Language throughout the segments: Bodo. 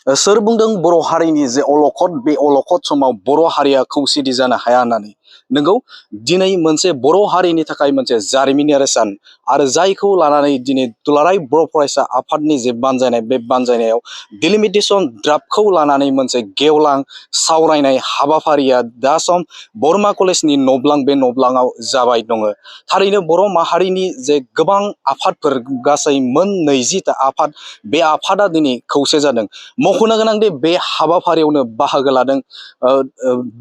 सोर बुंदों बर' हारिनि जे अलखद बे अलखद समाव बर' हारिया खौसेथि जानो हाया होननानै? नंगौ, दिनै मोनसे बर' हारिनि थाखाय मोनसे जारिमिनारि सान आरो जायखौ लानानै दिनै दुलाराय बर' फरायसा आफादनि जे बानजायनाय बे बानजायनायाव डिलिमिटेसन ड्राफ्टखौ लानानै मोनसे गेवलां सावरायनाय हाबाफारिया दा सम बरमा कलेजनि नब्लां बे नब्लाङाव जाबाय दङ। थारैनो बर' माहारिनि जे गोबां आफादफोर गासै मोन 20टा आफाद, बे आफादा दिनै खौसे जादों। मख'नो गोनांदि बे हाबाफारियावनो बाहागो लादों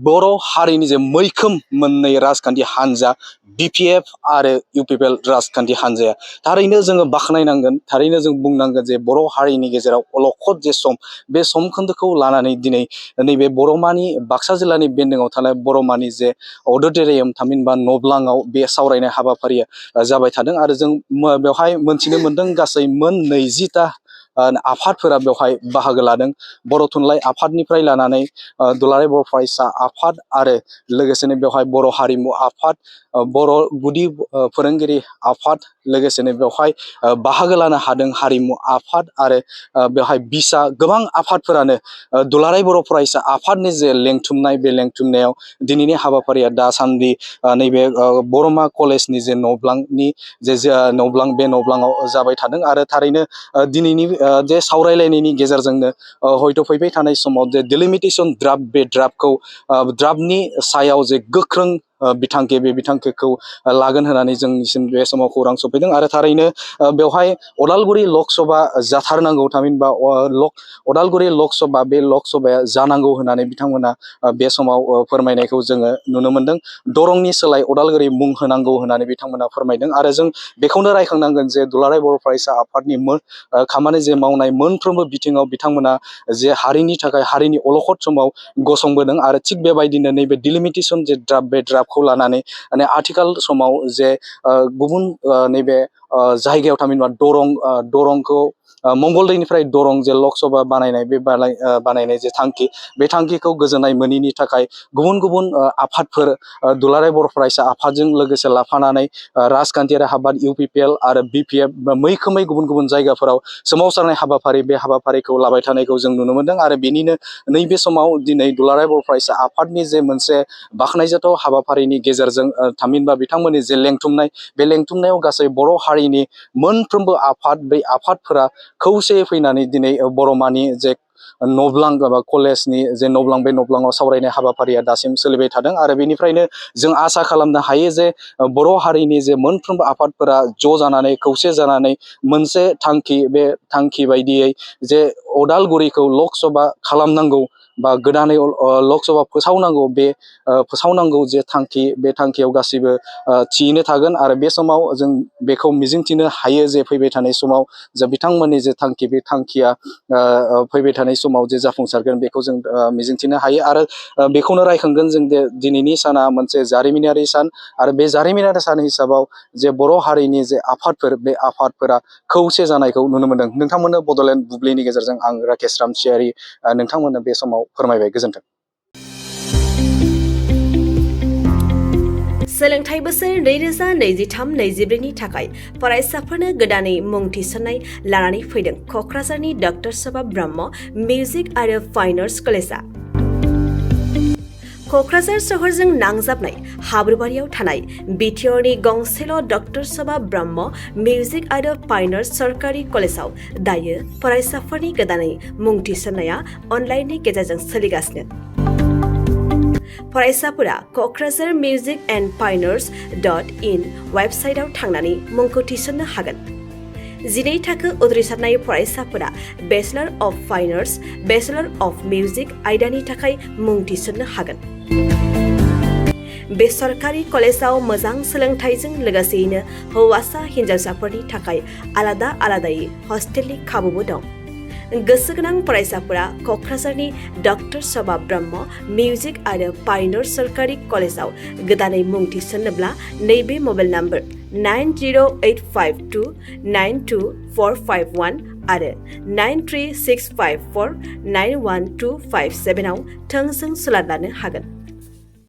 बर' हारिनि जे मैखोम मोननै राजखान्थि हान्जा BPF आरो UPPL राजखान्थि हान्जाया। थारैनो जोङो बाख्नायनांगोन, थारैनो जों बुंनांगोन जे बर' हारिनि गेजेराव अलखद जे सम, बे समखोन्दोखौ लानानै दिनै नैबे बर'मानि बाक्सा जिल्लानि बेन्दोङाव थानाय बर'मानि जे अडिट'रियाम थामहिनबा नब्लाङाव बे सावरायनाय हाबाफारिया जाबाय थादों आरो जों बेवहाय मोनथिनो मोन्दों गासै मोन 20टा आफादफोरा बेवहाय बाहागो लादों। बर' थुनलाइ आफादनिफ्राय लानानै दुलाराय बर' फरायसा आफाद आरो लोगोसेनो बेवहाय बर' हारिमु आफाद, बर' गुदि फोरोंगिरि आफाद, लोगोसेनो बेवहाय बाहागो लानो हादों हारिमु आफाद आरो बेवहाय बिसा गोबां आफादफोरानो दुलाराय बर' फरायसा आफादनि जे लेंथुमनाय, बे लेंथुमनायाव दिनैनि हाबाफारिया दासान्दि नैबे बरमा कलेजनि जे नब्लांनि जे नब्लां, बे नब्लाङाव जाबाय थादों आरो थारैनो दिनैनि जे सावरायलायनायनि गेजेरजोंनो हयथ' फैबाय थानाय समाव जे डिलिमिटेसन ड्राफ्ट, बे ड्राफ्टनि सायाव जे गोख्रों बिथांखि, बे बिथांखिखौ लागोन होननानै जोंनिसिम बे समाव खौरां सफैदों आरो थारैनो बेवहाय अदालगुरि लकसभा जाथारनांगौ, थामहिनबा अदालगुरि लकसभा, बे लकसभाया जानांगौ होननानै बिथांमोना बे समाव फोरमायनायखौ जोङो नुनो मोनदों। दरंनि सोलाय अदालगुरि मुं होनांगौ होननानै बिथांमोना फोरमायदों आरो जों बेखौनो रायखांनांगोन जे दुलाराय बर' फरायसा आफादनि खामानि जे मावनाय मोनफ्रोमबो बिथिङाव बिथांमोना जे हारिनि थाखाय, हारिनि अलखद समाव गसंबोदों आरो थिग बेबायदिनो नैबे डिलिमिटेसन जे ड्राफ्ट, बे ड्राफ्टखौ लानानै माने आथिखाल समाव जे गुबुन नैबे जायगायाव थामहिनबा दरंखौ मंगलदैनिफ्राय दरं जे लकसभा बानायनाय, बे बानायनाय जे थांखि, बे थांखिखौ गोजोननाय मोनैनि थाखाय गुबुन गुबुन आफादफोर दुलाराय बर' फरायसा आफादजों लोगोसे लाफानानै राजखान्थियारि आफाद UPPL आरो BPF मैखोमै गुबुन गुबुन जायगाफोराव सोमावसारनाय हाबाफारि, बे हाबाफारिखौ लाबाय थानायखौ जों नुनो मोनदों आरो बेनिनो नैबे समाव दिनै दुलाराय बर' फरायसा आफादनि जे मोनसे बाख्नायजाथाव हाबाफारिनि गेजेरजों थामहिनबा बिथांमोननि जे लेंथुमनाय, बे लेंथुमनायाव गासै बर' हारिनि मोनफ्रोमबो आफाद, बै आफादफोरा खौसेयै फैनानै दिनै बर'मानि जे नब्लां बा कलेजनि जे नब्लां, बे नब्लाङाव सावरायनाय हाबाफारिया दासिम सोलिबाय थादों आरो बेनिफ्रायनो जों आसा खालामनो हायो जे बर' हारिनि जे मोनफ्रोमबो आफादफोरा ज' जानानै, खौसे जानानै मोनसे थांखि, बे थांखि बायदियै जे अदालगुरिखौ लकसभा खालामनांगौ बा गोदानै लकसभा फोसावनांगौ, बे फोसावनांगौ जे थांखि, बे थांखियाव गासैबो थियैनो थागोन आरो बे समाव जों बेखौ मिजिंथिनो हायो जे फैबाय थानाय समाव जे बिथांमोननि जे थांखि, बे थांखिया फैबाय थानाय समाव जे जाफुंसारगोन, बेखौ जों मिजिंथिनो हायो आरो बेखौनो रायखांगोन जों जे दिनैनि साना मोनसे जारिमिनारि सान आरो बे जारिमिनारि सान हिसाबाव जे बर' हारिनि जे आफादफोर, बे आफादफोरा खौसे जानायखौ नुनो मोनदों। नोंथांमोननो बड'लेण्ड बुब्लिनि गेजेरजों आं राकेश रामसियारि नोंथांमोननो बे समाव फोरमायबाय। गोजोन्थों। सोलोंथाइ बोसोर 2023-24 नि थाखाय फरायसाफोरनो गोदानै मुं थिसननाय लानानै फैदों क'क्राझारनि डक्टर सभा ब्रह्म मिउजिक आरो फाइन आर्ट्स कलेजआ। क'क्राझार सोहोरजों नांजाबनाय हाब्रुबारियाव थानाय बिटिआरनि गंसेल' डक्टर सभा ब्रह्म मिउजिक आरो फाइन आर्ट्स सरकारि कलेजआव दायो फरायसाफोरनि गोदानै मुं थिसननाया अनलाइननि गेजेरजों सोलिगासिनो। फरायसाफोरा क'क्राझार मिउजिक एन्ड फाइन आर्ट्स.in वेबसाइटआव थांनानै मुंखौ थिसननो हागोन। 12 थाखो उथ्रिसारनाय फरायसाफोरा bachelor of fine arts, bachelor of music आयदानि थाखाय मुं थिसननो हागोन। बे सरकारि कलेजाव मोजां सोलोंथाइजों लोगोसेयैनो हौवासा हिन्जावसाफोरनि थाखाय आलादा आलादायै हस्टेलनि खाबुबो दं। गोसो गोनां फरायसाफोरा क'क्राझारनि डक्टर सभा ब्रह्म मिउजिक आरो फाइन आर्ट्स सरकारि कलेजाव गोदानै मुं थिसन्नोब्ला नैबे मबाइल नम्बर 9085292451 आरो 93654912557 आव थोंजों सुलाद लानो हागोन।